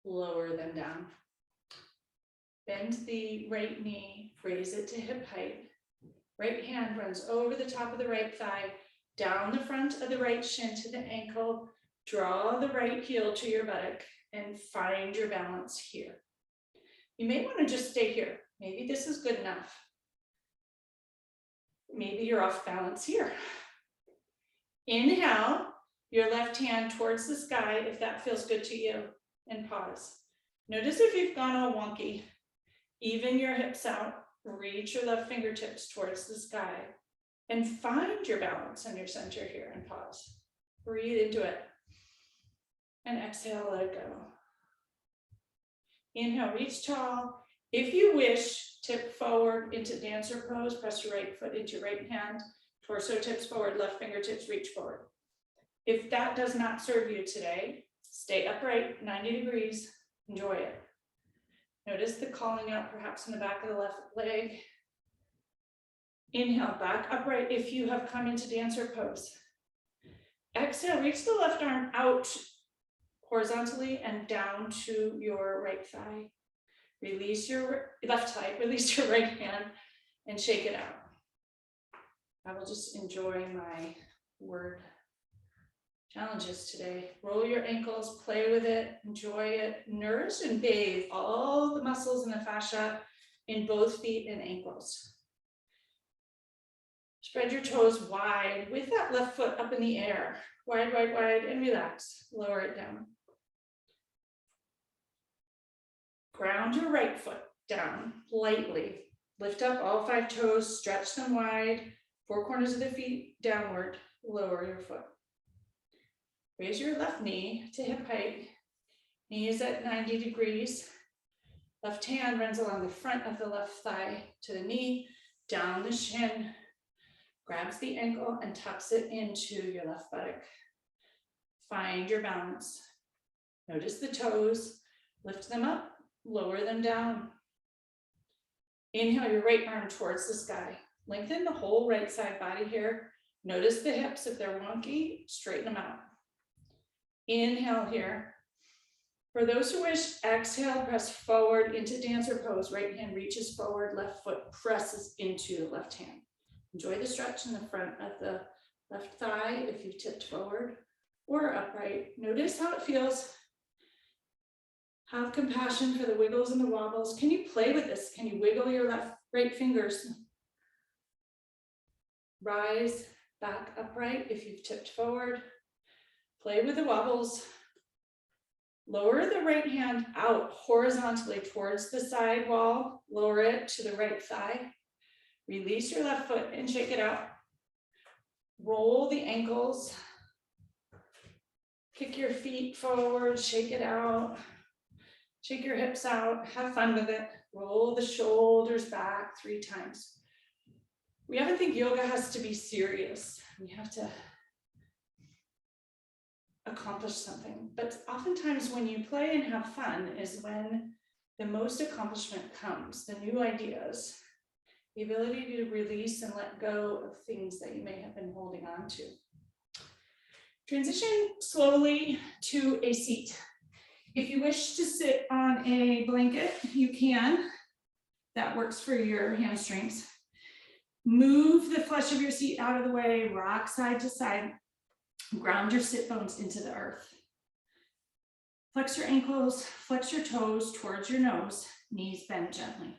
Lower them down. Bend the right knee, raise it to hip height. Right hand runs over the top of the right thigh, down the front of the right shin to the ankle. Draw the right heel to your buttock and find your balance here. You may want to just stay here. Maybe this is good enough. Maybe you're off balance here. Inhale, your left hand towards the sky if that feels good to you. And pause. Notice if you've gone all wonky. Even your hips out. Reach your left fingertips towards the sky. And find your balance and your center here and pause. Breathe into it. And exhale, let it go. Inhale, reach tall. If you wish, tip forward into dancer pose. Press your right foot into your right hand. Torso tips forward, left fingertips reach forward. If that does not serve you today, stay upright, 90 degrees. Enjoy it. Notice the calling out perhaps in the back of the left leg. Inhale, back upright if you have come into dancer pose. Exhale, reach the left arm out horizontally and down to your right thigh. Release your left thigh, release your right hand and shake it out. I will just enjoy my word challenges today. Roll your ankles, play with it, enjoy it, nourish and bathe all the muscles and the fascia in both feet and ankles. Spread your toes wide with that left foot up in the air. Wide, wide, wide, and relax. Lower it down. Ground your right foot down lightly. Lift up all 5 toes, stretch them wide. 4 corners of the feet downward. Lower your foot. Raise your left knee to hip height. Knee is at 90 degrees. Left hand runs along the front of the left thigh to the knee, down the shin, grabs the ankle and tucks it into your left buttock. Find your balance. Notice the toes, lift them up, lower them down. Inhale your right arm towards the sky. Lengthen the whole right side body here. Notice the hips, if they're wonky, straighten them out. Inhale here. For those who wish, exhale, press forward into dancer pose. Right hand reaches forward, left foot presses into the left hand. Enjoy the stretch in the front of the left thigh if you've tipped forward or upright. Notice how it feels. Have compassion for the wiggles and the wobbles. Can you play with this? Can you wiggle your right fingers? Rise back upright if you've tipped forward. Play with the wobbles. Lower the right hand out horizontally towards the side wall. Lower it to the right thigh. Release your left foot and shake it out. Roll the ankles. Kick your feet forward, shake it out. Shake your hips out, have fun with it. Roll the shoulders back 3 times. We often think yoga has to be serious. We have to accomplish something. But oftentimes when you play and have fun is when the most accomplishment comes, the new ideas, the ability to release and let go of things that you may have been holding on to. Transition slowly to a seat. If you wish to sit on a blanket, you can. That works for your hamstrings. Move the flesh of your seat out of the way, rock side to side. Ground your sit bones into the earth. Flex your ankles, flex your toes towards your nose, knees bend gently.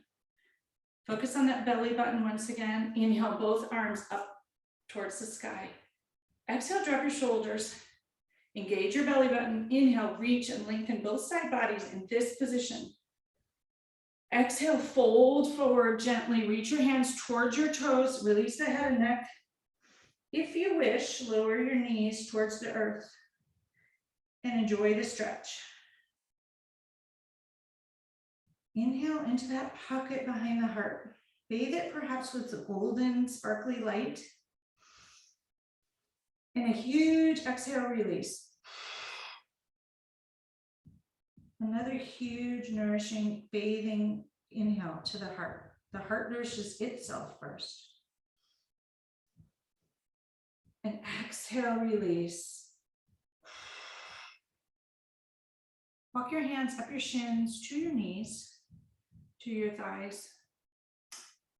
Focus on that belly button once again. Inhale, both arms up towards the sky. Exhale, drop your shoulders. Engage your belly button. Inhale, reach and lengthen both side bodies in this position. Exhale, fold forward gently. Reach your hands towards your toes. Release the head and neck. If you wish, lower your knees towards the earth and enjoy the stretch. Inhale into that pocket behind the heart. Bathe it perhaps with the golden, sparkly light. And a huge exhale release. Another huge, nourishing, bathing inhale to the heart. The heart nourishes itself first. And exhale, release. Walk your hands up your shins to your knees, to your thighs.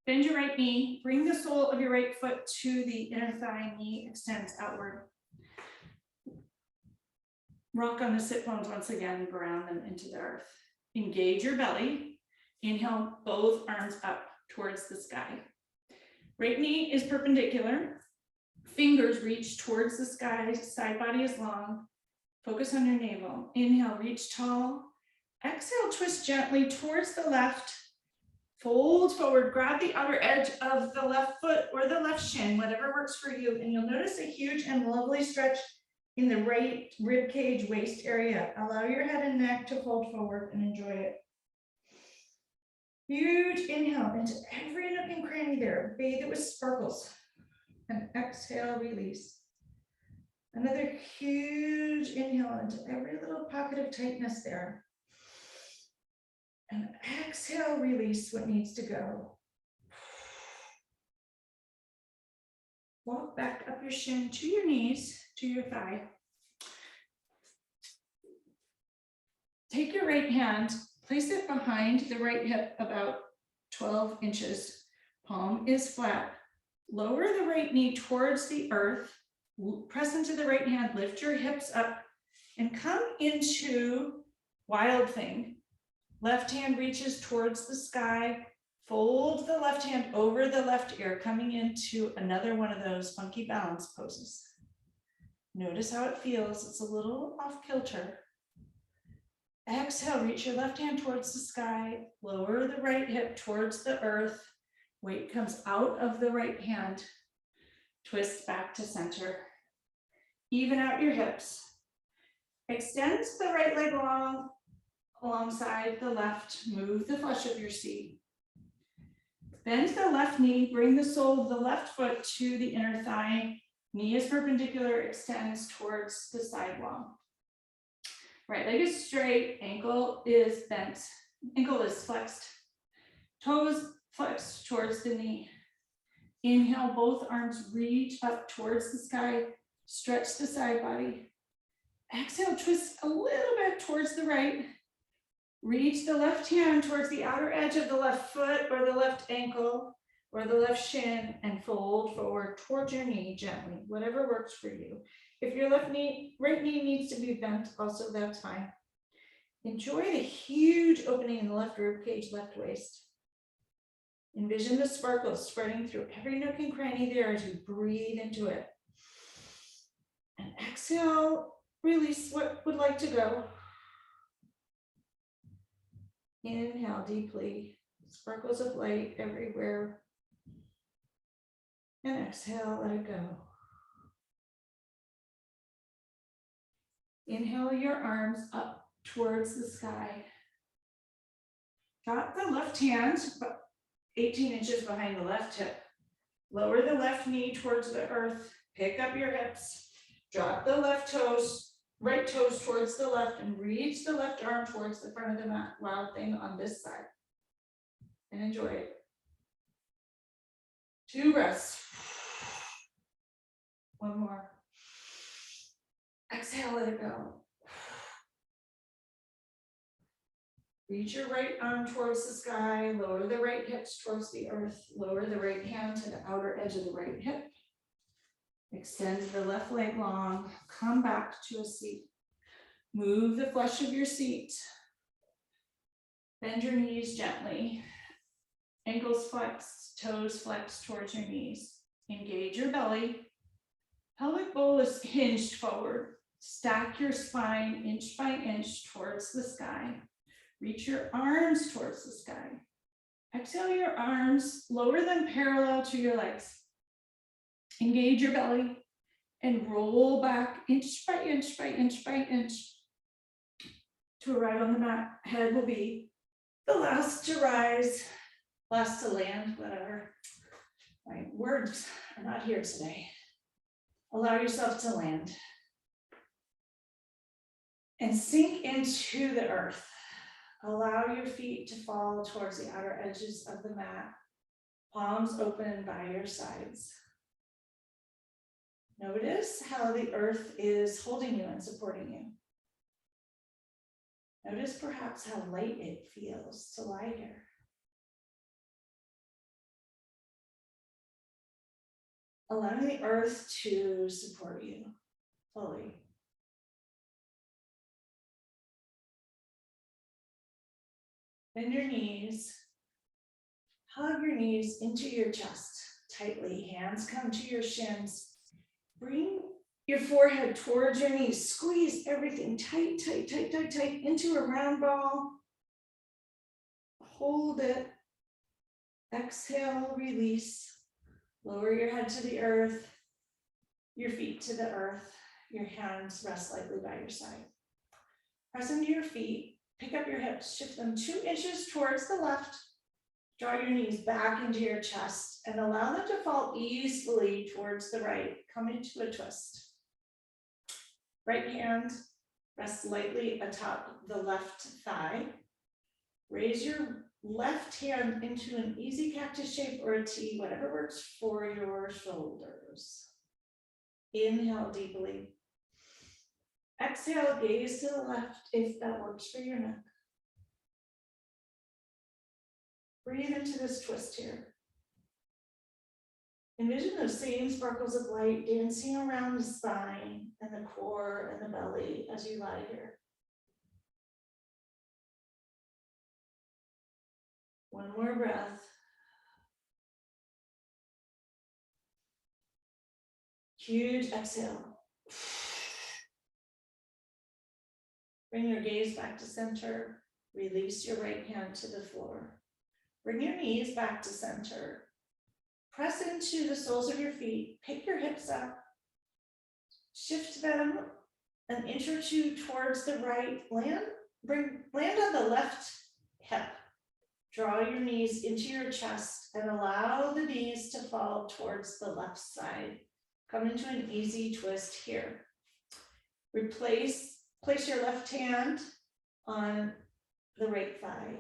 Bend your right knee. Bring the sole of your right foot to the inner thigh. Knee extends outward. Rock on the sit bones once again. Ground them into the earth. Engage your belly. Inhale, both arms up towards the sky. Right knee is perpendicular. Fingers reach towards the sky. Side body is long. Focus on your navel. Inhale, reach tall. Exhale, twist gently towards the left. Fold forward, grab the outer edge of the left foot or the left shin, whatever works for you. And you'll notice a huge and lovely stretch in the right rib cage, waist area. Allow your head and neck to fold forward and enjoy it. Huge inhale into every nook and cranny there. Bathe it with sparkles. And exhale, release. Another huge inhale into every little pocket of tightness there. And exhale, release what needs to go. Walk back up your shin to your knees, to your thigh. Take your right hand, place it behind the right hip about 12 inches. Palm is flat. Lower the right knee towards the earth. Press into the right hand, lift your hips up and come into wild thing. Left hand reaches towards the sky. Fold the left hand over the left ear, coming into another one of those funky balance poses. Notice how it feels. It's a little off kilter. Exhale, reach your left hand towards the sky. Lower the right hip towards the earth. Weight comes out of the right hand. Twist back to center. Even out your hips. Extend the right leg long alongside the left. Move the flesh of your seat. Bend the left knee. Bring the sole of the left foot to the inner thigh. Knee is perpendicular, extends towards the side wall. Right leg is straight, ankle is bent, ankle is flexed. Toes flexed towards the knee. Inhale, both arms reach up towards the sky. Stretch the side body. Exhale, twist a little bit towards the right. Reach the left hand towards the outer edge of the left foot or the left ankle or the left shin and fold forward towards your knee gently, whatever works for you. If your right knee needs to be bent, also that's fine. Enjoy the huge opening in the left rib cage, left waist. Envision the sparkles spreading through every nook and cranny there as you breathe into it. And exhale, release what would like to go. Inhale deeply, sparkles of light everywhere. And exhale, let it go. Inhale your arms up towards the sky. Got the left hand 18 inches behind the left hip. Lower the left knee towards the earth. Pick up your hips. Drop the right toes towards the left and reach the left arm towards the front of the mat. Wild thing on this side. And enjoy it. 2 breaths. One more. Exhale, let it go. Reach your right arm towards the sky. Lower the right hips towards the earth. Lower the right hand to the outer edge of the right hip. Extend the left leg long. Come back to a seat. Move the flesh of your seat. Bend your knees gently. Ankles flexed, toes flexed towards your knees. Engage your belly. Pelvic bowl is hinged forward. Stack your spine inch by inch towards the sky. Reach your arms towards the sky. Exhale your arms, lower them parallel to your legs. Engage your belly and roll back inch by inch by inch by inch to arrive on the mat. Head will be the last to rise, last to land, whatever. My words are not here today. Allow yourself to land and sink into the earth. Allow your feet to fall towards the outer edges of the mat, palms open by your sides. Notice how the earth is holding you and supporting you. Notice perhaps how light it feels to lie here. Allowing the earth to support you fully. Bend your knees. Hug your knees into your chest tightly. Hands come to your shins. Bring your forehead towards your knees. Squeeze everything tight, tight, tight, tight, tight into a round ball. Hold it. Exhale, release. Lower your head to the earth, your feet to the earth. your hands rest lightly by your side. Press into your feet, pick up your hips, shift them 2 inches towards the left. Draw your knees back into your chest and allow them to fall easily towards the right. Come into a twist. Right hand rests lightly atop the left thigh. Raise your left hand into an easy cactus shape or a T, whatever works for your shoulders. Inhale deeply. Exhale, gaze to the left if that works for your neck. Breathe into this twist here. Envision those same sparkles of light dancing around the spine and the core and the belly as you lie here. One more breath. Huge exhale. Bring your gaze back to center. Release your right hand to the floor. Bring your knees back to center. Press into the soles of your feet. Pick your hips up. Shift them an inch or 2 towards the right. Land on the left hip. Draw your knees into your chest and allow the knees to fall towards the left side. Come into an easy twist here. Place your left hand on the right thigh.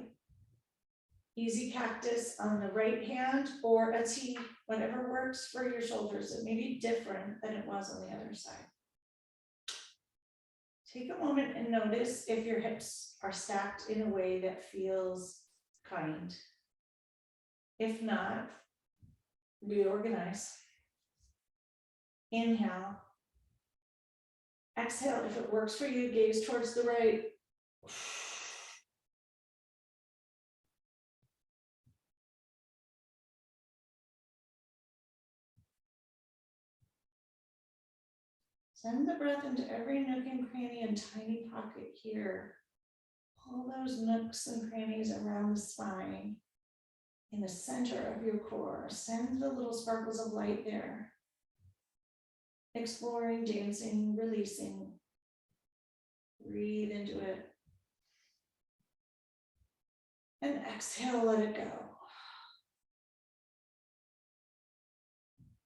Easy cactus on the right hand or a T, whatever works for your shoulders. It may be different than it was on the other side. Take a moment and notice if your hips are stacked in a way that feels kind. If not, reorganize. Inhale. Exhale, if it works for you, gaze towards the right. Send the breath into every nook and cranny and tiny pocket here. All those nooks and crannies around the spine, in the center of your core. Send the little sparkles of light there. Exploring, dancing, releasing. Breathe into it. And exhale, let it go.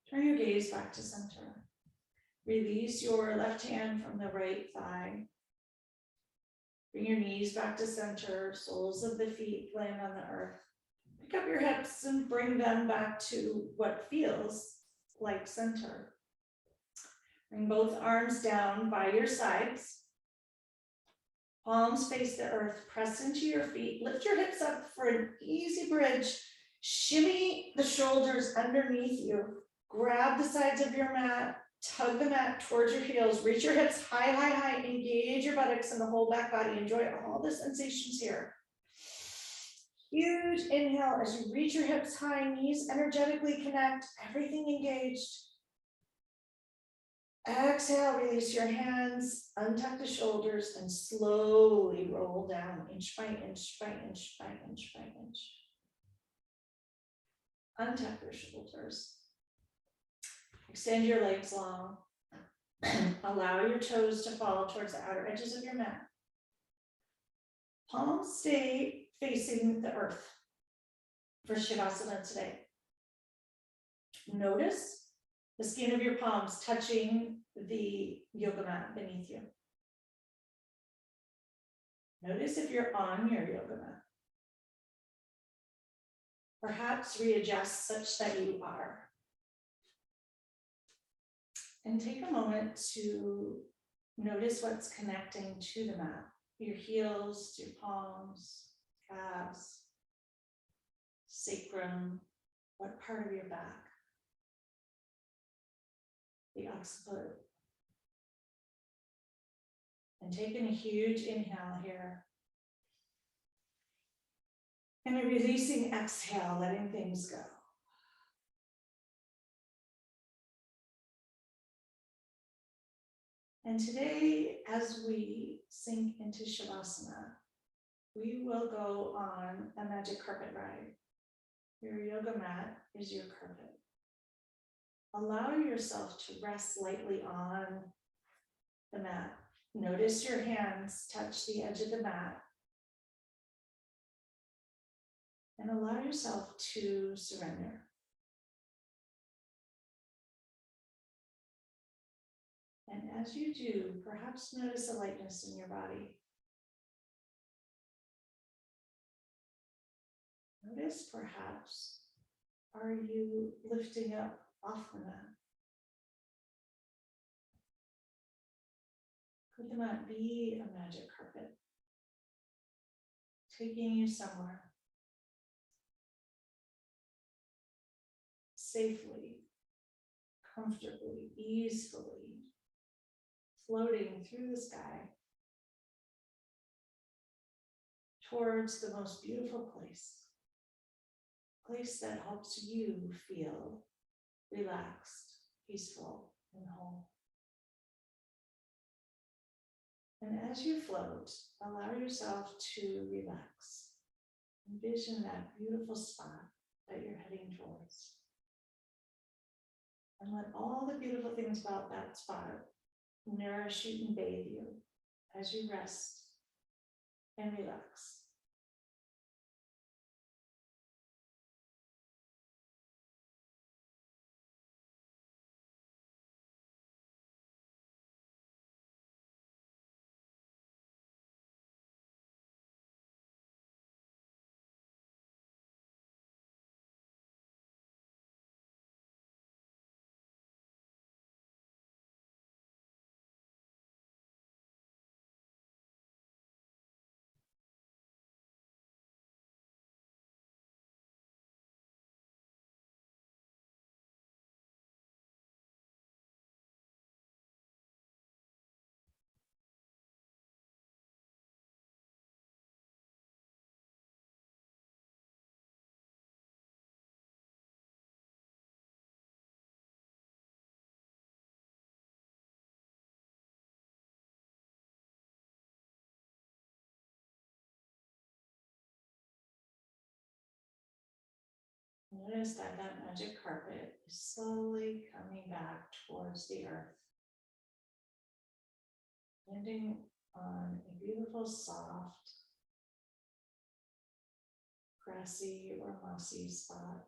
Turn your gaze back to center. Release your left hand from the right thigh. Bring your knees back to center. Soles of the feet land on the earth. Pick up your hips and bring them back to what feels like center. Bring both arms down by your sides. Palms face the earth. Press into your feet. Lift your hips up for an easy bridge. Shimmy the shoulders underneath you. Grab the sides of your mat. Tug the mat towards your heels. Reach your hips high, high, high. Engage your buttocks and the whole back body. Enjoy all the sensations here. Huge inhale as you reach your hips high, knees energetically connect, everything engaged. Exhale, release your hands, untuck the shoulders, and slowly roll down inch by inch by inch by inch by inch. Untuck your shoulders. Extend your legs long. Allow your toes to fall towards the outer edges of your mat. Palms stay facing the earth for Shavasana today. Notice the skin of your palms touching the yoga mat beneath you. Notice if you're on your yoga mat. Perhaps readjust such that you are. And take a moment to notice what's connecting to the mat. Your heels, your palms, calves, sacrum, what part of your back? The occiput. And taking a huge inhale here. And a releasing exhale, letting things go. And today, as we sink into Shavasana, we will go on a magic carpet ride. Your yoga mat is your carpet. Allow yourself to rest lightly on the mat. Notice your hands touch the edge of the mat. And allow yourself to surrender. And as you do, perhaps notice a lightness in your body. Notice perhaps, are you lifting up off the mat? Could the mat be a magic carpet, taking you somewhere safely, comfortably, easily, floating through the sky towards the most beautiful place that helps you feel relaxed, peaceful, and whole. And as you float, allow yourself to relax. Envision that beautiful spot that you're heading towards. And let all the beautiful things about that spot nourish you and bathe you as you rest and relax. Notice that that magic carpet is slowly coming back towards the earth, landing on a beautiful, soft, grassy or mossy spot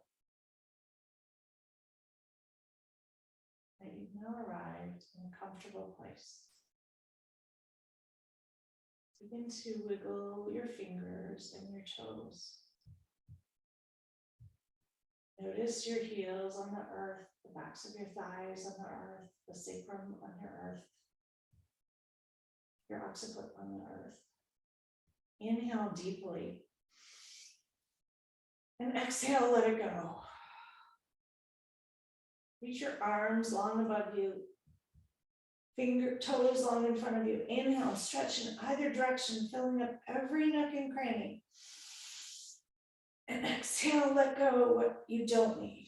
that you've now arrived in a comfortable place. Begin to wiggle your fingers and your toes. Notice your heels on the earth, the backs of your thighs on the earth, the sacrum on the earth, your occiput on the earth. Inhale deeply. And exhale, let it go. Reach your arms long above you. Toes long in front of you. Inhale, stretch in either direction, filling up every nook and cranny. And exhale, let go what you don't need.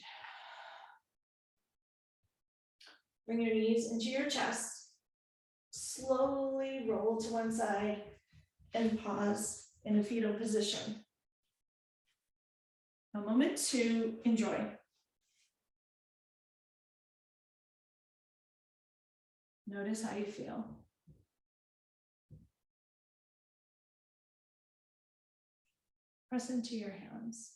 Bring your knees into your chest. Slowly roll to one side and pause in a fetal position. A moment to enjoy. Notice how you feel. Press into your hands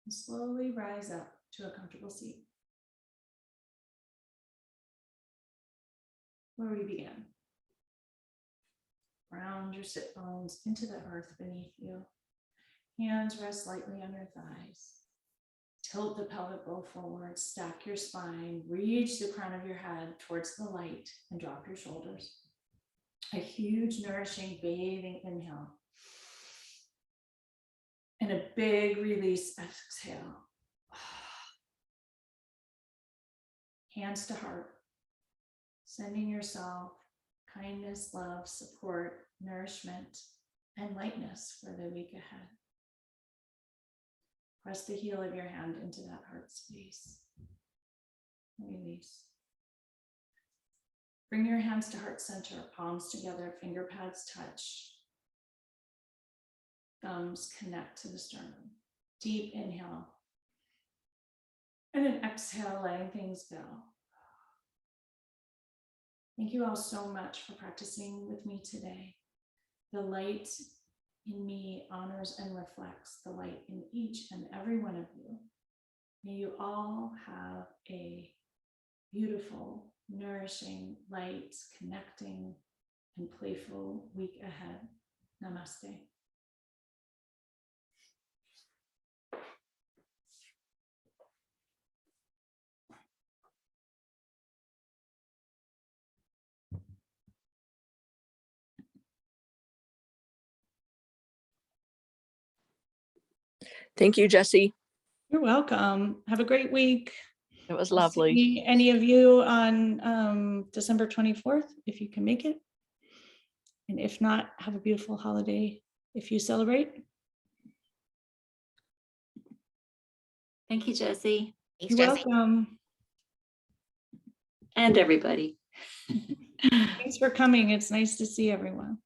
and slowly rise up to a comfortable seat. Where we began. Ground your sit bones into the earth beneath you. Hands rest lightly on your thighs. Tilt the pelvic bowl forward, stack your spine, reach the crown of your head towards the light and drop your shoulders. A huge, nourishing, bathing inhale. And a big release exhale. Hands to heart. Sending yourself kindness, love, support, nourishment, and lightness for the week ahead. Press the heel of your hand into that heart space. Release. Bring your hands to heart center, palms together, finger pads touch. Thumbs connect to the sternum. Deep inhale. And an exhale, letting things go. Thank you all so much for practicing with me today. The light in me honors and reflects the light in each and every one of you. May you all have a beautiful, nourishing, light, connecting, and playful week ahead. Namaste. Thank you, Jessie. You're welcome. Have a great week. It was I'll lovely. see any of you on December 24th, if you can make it. And if not, have a beautiful holiday if you celebrate. Thank you, Jessie. Thanks, You're Jessie. welcome. And everybody. Thanks for coming. It's nice to see everyone.